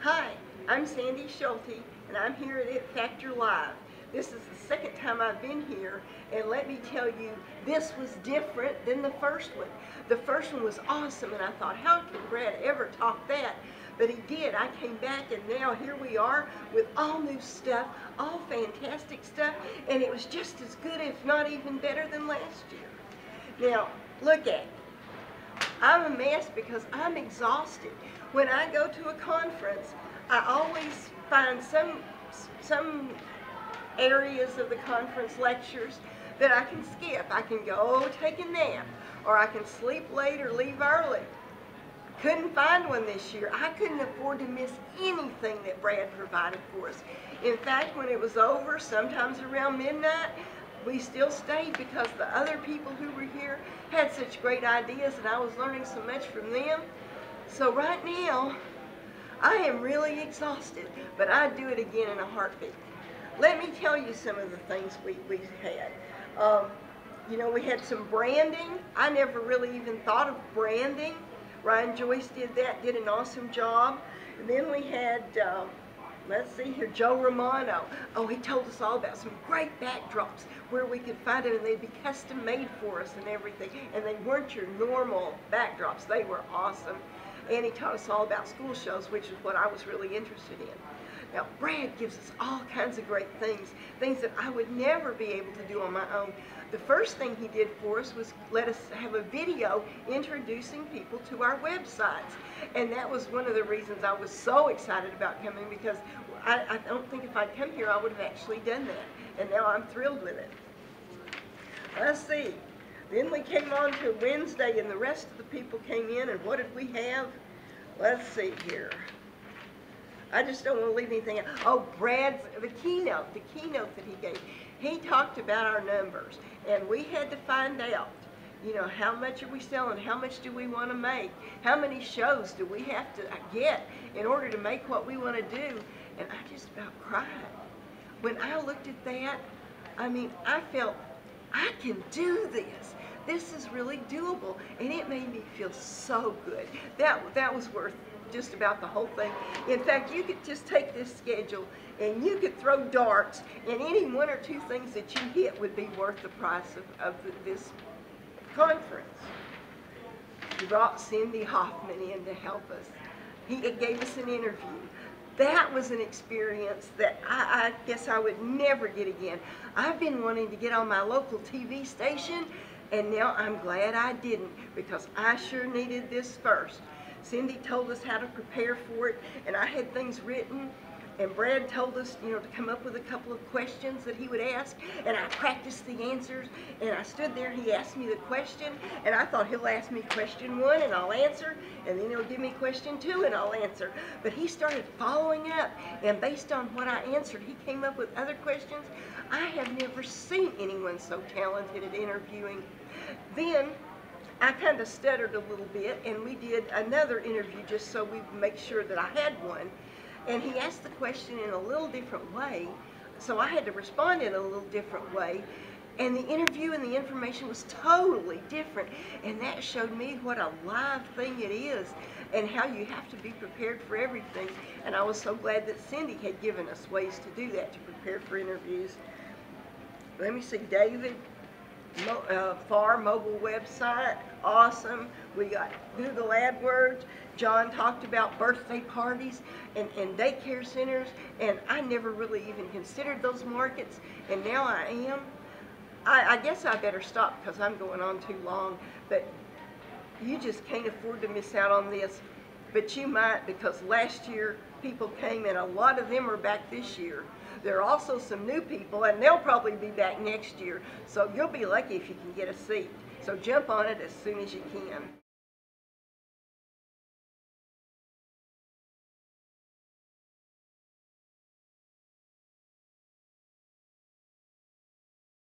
Hi, I'm Sandi Schulte, and I'm here at It Factor Live. This is the second time I've been here, and let me tell you, this was different than the first one. The first one was awesome, and I thought, how can Brad ever top that? But he did. I came back, and now here we are with all new stuff, all fantastic stuff, and it was just as good, if not even better than last year. Now, look at it. I'm a mess because I'm exhausted. When I go to a conference, I always find some areas of the conference lectures that I can skip. I can go take a nap, or I can sleep late or leave early. Couldn't find one this year. I couldn't afford to miss anything that Brad provided for us. In fact, when it was over, sometimes around midnight, we still stayed because the other people who were here had such great ideas, and I was learning so much from them. So right now, I am really exhausted, but I'd do it again in a heartbeat. Let me tell you some of the things we had. You know, we had some branding. I never really even thought of branding. Ryan Joyce did that, did an awesome job. And then we had, let's see here, Joe Romano. Oh, he told us all about some great backdrops where we could find them, and they'd be custom made for us and everything. And they weren't your normal backdrops. They were awesome. And he taught us all about school shows, which is what I was really interested in. Now, Brad gives us all kinds of great things that I would never be able to do on my own. The first thing he did for us was let us have a video introducing people to our websites. And that was one of the reasons I was so excited about coming, because I don't think if I'd come here I would have actually done that. And now I'm thrilled with it. Let's see. Then we came on to Wednesday, and the rest of the people came in, and what did we have? Let's see here. I just don't want to leave anything out. Oh, Brad's, the keynote that he gave. He talked about our numbers, and we had to find out, you know, how much are we selling? How much do we want to make? How many shows do we have to get in order to make what we want to do? And I just about cried. When I looked at that, I mean, I felt, I can do this. This is really doable, and it made me feel so good. That was worth just about the whole thing. In fact, you could just take this schedule and you could throw darts, and any one or two things that you hit would be worth the price of this conference. He brought Cindy Hoffman in to help us. He gave us an interview. That was an experience that I guess I would never get again. I've been wanting to get on my local TV station, and now I'm glad I didn't, because I sure needed this first. Cindy told us how to prepare for it, and I had things written, and Brad told us, you know, to come up with a couple of questions that he would ask, and I practiced the answers, and I stood there, he asked me the question, and I thought he'll ask me question 1 and I'll answer, and then he'll give me question 2 and I'll answer. But he started following up, and based on what I answered, he came up with other questions. I have never seen anyone so talented at interviewing. Then I kind of stuttered a little bit, and we did another interview just so we make sure that I had one. And he asked the question in a little different way, so I had to respond in a little different way. And the interview and the information was totally different. And that showed me what a live thing it is, and how you have to be prepared for everything. And I was so glad that Cindy had given us ways to do that, to prepare for interviews. Let me see, David. FAR mobile website, awesome. We got Google AdWords. John talked about birthday parties and daycare centers, and I never really even considered those markets, and now I am. I guess I better stop because I'm going on too long, but you just can't afford to miss out on this. But you might, because last year people came, and a lot of them are back this year. There are also some new people, and they'll probably be back next year, so you'll be lucky if you can get a seat. So jump on it as soon as you can.